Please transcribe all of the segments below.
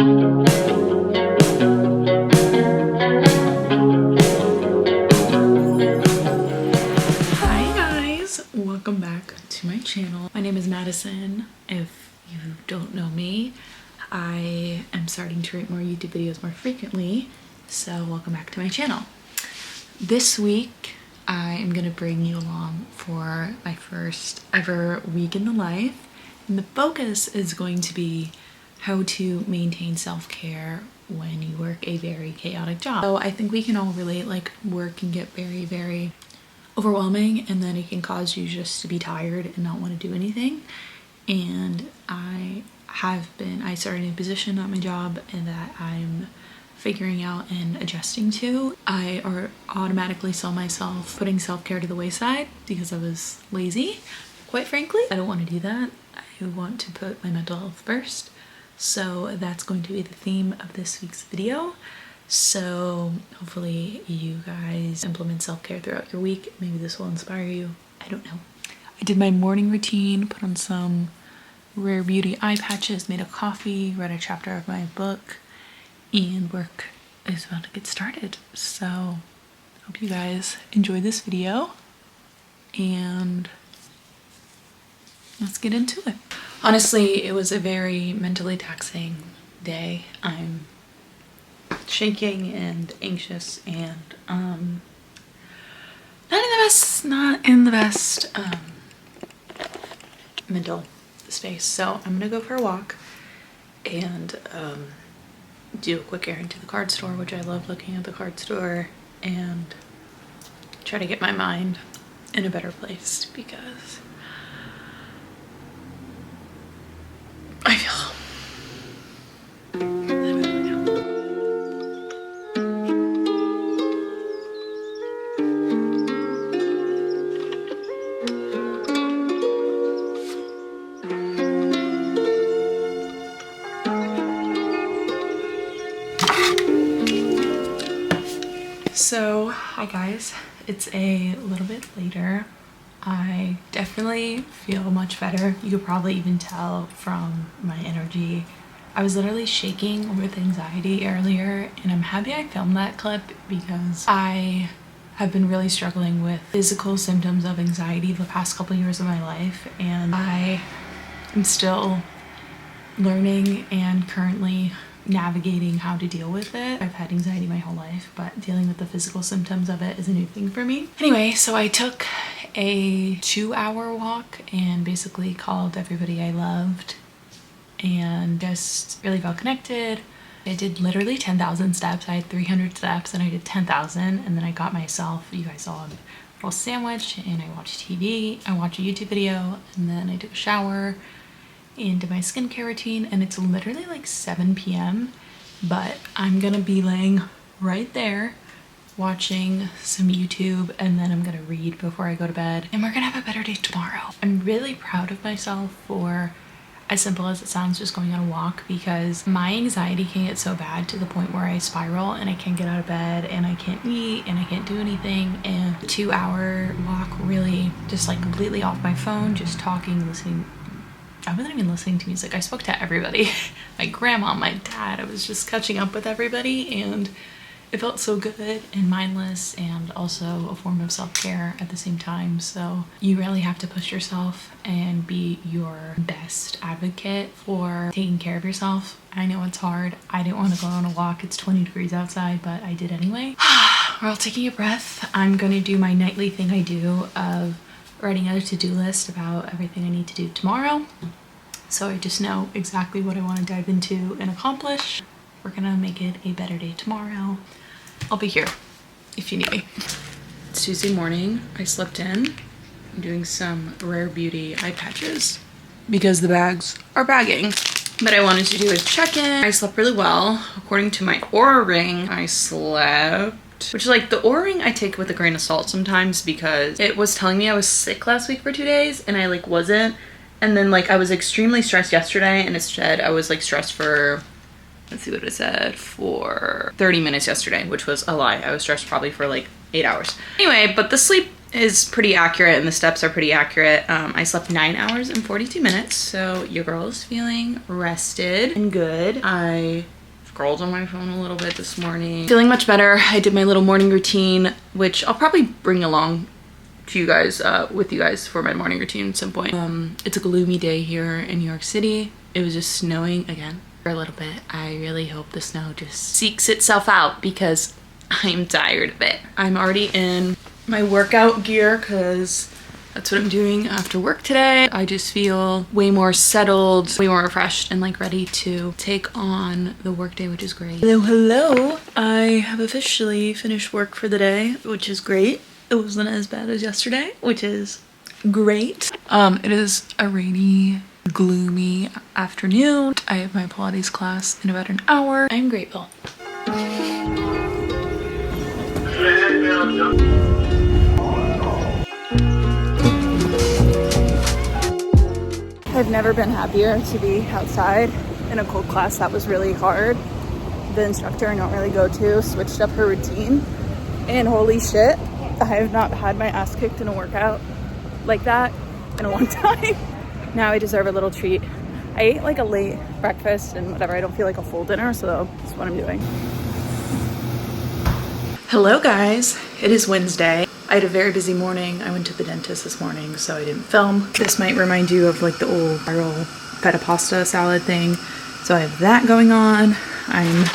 Welcome back to my channel. My name is Madison. If you don't know me, I am starting to write more YouTube videos more frequently, so welcome back to my channel. This week I am going to bring you along for my first ever week in the life, and the focus is going to be how to maintain self-care when you work a very chaotic job. So I think we can all relate, like work can get very overwhelming, and then it can cause you just to be tired and not want to do anything. And I started in a position at my job and that I'm figuring out and adjusting to. I automatically saw myself putting self-care to the wayside because I was lazy, quite frankly. I don't want to do that. I want to put my mental health first. So that's going to be the theme of this week's video. So hopefully you guys implement self-care throughout your week. Maybe this will inspire you. I don't know. I did my morning routine, put on some Rare Beauty eye patches, made a coffee, read a chapter of my book, and work is about to get started. So hope you guys enjoy this video and let's get into it. Honestly, it was a very mentally taxing day. I'm shaking and anxious and not in the best mental space. So I'm gonna go for a walk and do a quick errand to the card store, which I love looking at the card store, and try to get my mind in a better place because I feel So, hi guys, it's a little bit later. I definitely feel much better. You could probably even tell from my energy. I was literally shaking with anxiety earlier, and I'm happy I filmed that clip because I have been really struggling with physical symptoms of anxiety the past couple years of my life, and I am still learning and currently navigating how to deal with it. I've had anxiety my whole life, but dealing with the physical symptoms of it is a new thing for me. Anyway, so I took a 2-hour walk and basically called everybody I loved and just really felt connected. I did literally 10,000 steps. I had 300 steps and I did 10,000, and then I got myself, you guys saw, a little sandwich and I watched TV. I watched a YouTube video and then I took a shower and did my skincare routine, and it's literally like 7 p.m. but I'm gonna be laying right there watching some YouTube, and then I'm gonna read before I go to bed, and we're gonna have a better day tomorrow. I'm really proud of myself for, as simple as it sounds, just going on a walk, because my anxiety can get so bad to the point where I spiral and I can't get out of bed and I can't eat and I can't do anything. And a 2-hour walk really just like completely off my phone, just talking, listening. I wasn't even listening to music. I spoke to everybody. My grandma, my dad. I was just catching up with everybody, and it felt so good and mindless, and also a form of self-care at the same time. So you really have to push yourself and be your best advocate for taking care of yourself. I know it's hard. I didn't want to go on a walk. It's 20 degrees outside, but I did anyway. We're all taking a breath. I'm gonna do my nightly thing I do of writing out a to-do list about everything I need to do tomorrow. So I just know exactly what I want to dive into and accomplish. We're gonna make it a better day tomorrow. I'll be here if you need me. It's Tuesday morning. I slept in. I'm doing some Rare Beauty eye patches because the bags are bagging. But I wanted to do a check-in. I slept really well. According to my Oura ring, I slept, which is like, the Oura ring I take with a grain of salt sometimes because it was telling me I was sick last week for 2 days and I like wasn't. And then like I was extremely stressed yesterday, and it said I was like stressed for, let's see what it said, for 30 minutes yesterday, which was a lie. I was stressed probably for like 8 hours. Anyway, but the sleep is pretty accurate and the steps are pretty accurate. I slept 9 hours and 42 minutes, so your girl is feeling rested and good. I scrolled on my phone a little bit this morning. Feeling much better. I did my little morning routine, which I'll probably bring along to you guys, with you guys for my morning routine at some point. It's a gloomy day here in New York City. It was just snowing again for a little bit. I really hope the snow just seeks itself out because I'm tired of it. I'm already in my workout gear because that's what I'm doing after work today. I just feel way more settled, way more refreshed, and like ready to take on the workday, which is great. Hello. I have officially finished work for the day, which is great. It wasn't as bad as yesterday, which is great. It is a rainy, gloomy afternoon. I have my Pilates class in about an hour. I'm grateful. I've never been happier to be outside in a cold class. That was really hard. The instructor I don't really go to switched up her routine, and holy shit, I have not had my ass kicked in a workout like that in a long time. Now I deserve a little treat. I ate like a late breakfast and whatever. I don't feel like a full dinner, so that's what I'm doing. Hello guys, it is Wednesday. I had a very busy morning. I went to the dentist this morning, so I didn't film. This might remind you of like the old viral feta pasta salad thing. So I have that going on. I'm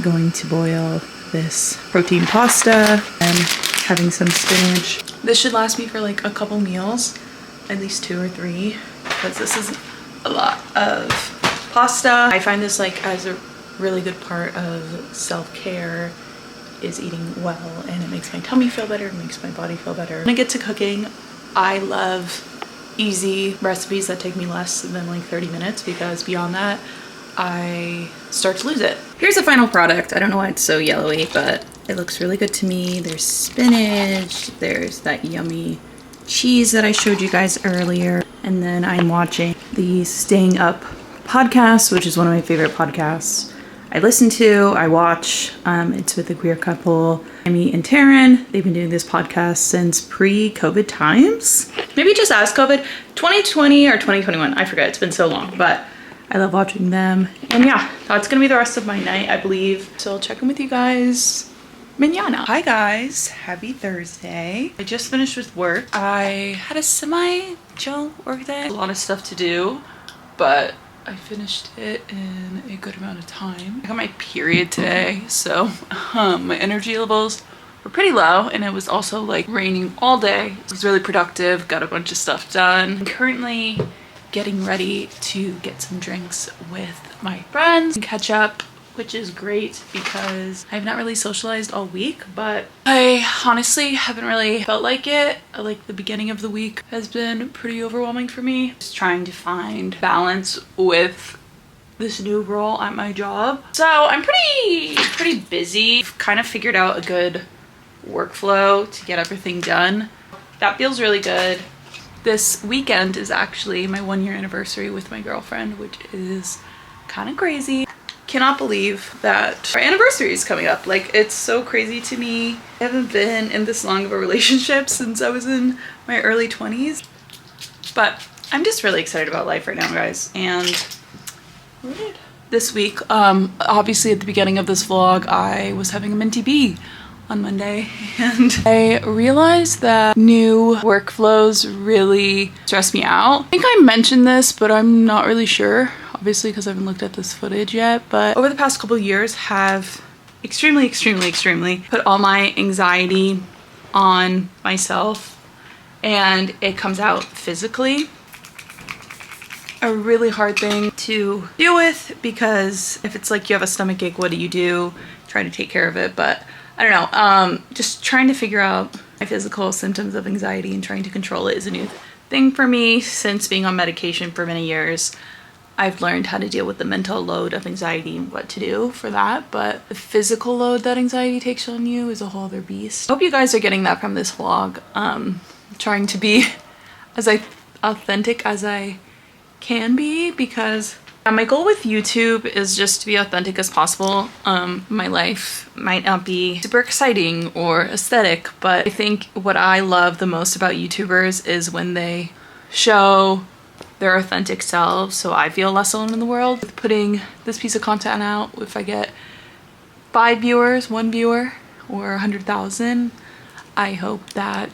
going to boil this protein pasta and having some spinach. This should last me for like a couple meals, at least 2 or 3, because this is a lot of pasta. I find this like as a really good part of self-care is eating well, and it makes my tummy feel better, it makes my body feel better. When I get to cooking, I love easy recipes that take me less than like 30 minutes because beyond that, I start to lose it. Here's the final product. I don't know why it's so yellowy, but it looks really good to me. There's spinach, there's that yummy cheese that I showed you guys earlier, and then I'm watching the Staying Up podcast, which is one of my favorite podcasts I listen to, I watch. It's with a queer couple, Amy and Taryn. They've been doing this podcast since pre-COVID times. Maybe just as COVID, 2020 or 2021, I forget, it's been so long, but I love watching them. And yeah, that's gonna be the rest of my night, I believe. So I'll check in with you guys mañana. Hi guys, happy Thursday. I just finished with work. I had a semi-chill work day. A lot of stuff to do, but I finished it in a good amount of time. I got my period today, so my energy levels were pretty low, and it was also like raining all day. It was really productive, got a bunch of stuff done. I'm currently getting ready to get some drinks with my friends and catch up, which is great because I've not really socialized all week, but I honestly haven't really felt like it. Like the beginning of the week has been pretty overwhelming for me. Just trying to find balance with this new role at my job. So I'm pretty busy. I've kind of figured out a good workflow to get everything done. That feels really good. This weekend is actually my 1-year anniversary with my girlfriend, which is kind of crazy. Cannot believe that our anniversary is coming up. Like, it's so crazy to me. I haven't been in this long of a relationship since I was in my early 20s. But I'm just really excited about life right now, guys. And this week, obviously at the beginning of this vlog, I was having a minty bee on Monday, and I realized that new workflows really stress me out. I think I mentioned this, but I'm not really sure, obviously because I haven't looked at this footage yet, but over the past couple years have extremely put all my anxiety on myself, and it comes out physically. A really hard thing to deal with, because if it's like you have a stomach ache, what do? Try to take care of it, but I don't know, just trying to figure out my physical symptoms of anxiety and trying to control it is a new thing for me. Since being on medication for many years, I've learned how to deal with the mental load of anxiety and what to do for that, but the physical load that anxiety takes on you is a whole other beast. I hope you guys are getting that from this vlog. Trying to be as authentic as I can be, because My goal with YouTube is just to be authentic as possible. My life might not be super exciting or aesthetic, but I think what I love the most about YouTubers is when they show their authentic selves, so I feel less alone in the world. With putting this piece of content out, if I get 5 viewers, 1 viewer, or 100,000, I hope that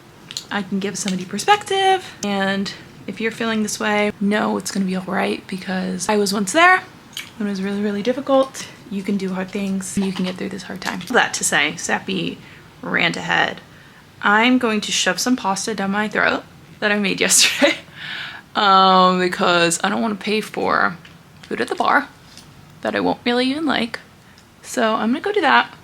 I can give somebody perspective. And if you're feeling this way, know it's gonna be all right, because I was once there when it was really, really difficult. You can do hard things, and you can get through this hard time. That to say, Sappy rant ahead. I'm going to shove some pasta down my throat that I made yesterday because I don't want to pay for food at the bar that I won't really even like. So I'm gonna go do that,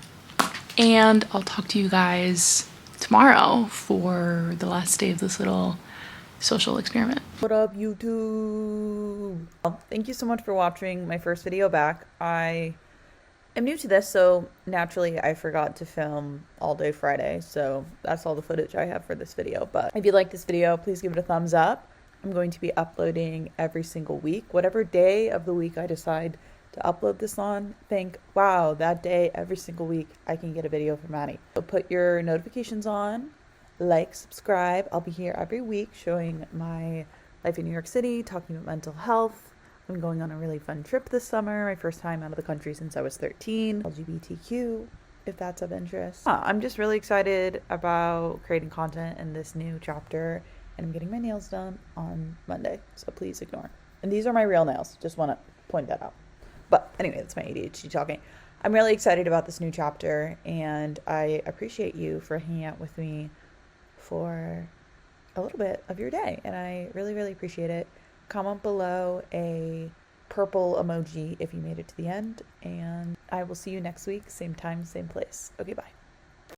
and I'll talk to you guys tomorrow for the last day of this little social experiment. What up, YouTube? Thank you so much for watching my first video back. I am new to this, so naturally I forgot to film all day Friday, so that's all the footage I have for this video. But if you like this video, please give it a thumbs up. I'm going to be uploading every single week. Whatever day of the week I decide to upload this on, think, wow, that day, every single week, I can get a video from Maddie. So put your notifications on, like, subscribe. I'll be here every week showing my life in New York City, talking about mental health. I'm going on a really fun trip this summer, my first time out of the country since I was 13. LGBTQ, if that's of interest. I'm just really excited about creating content in this new chapter, and I'm getting my nails done on Monday, so please ignore. And these are my real nails, just want to point that out. But anyway, that's my ADHD talking. I'm really excited about this new chapter, and I appreciate you for hanging out with me for a little bit of your day, and I really, really appreciate it. Comment below a purple emoji if you made it to the end, and I will see you next week, same time, same place. Okay, bye.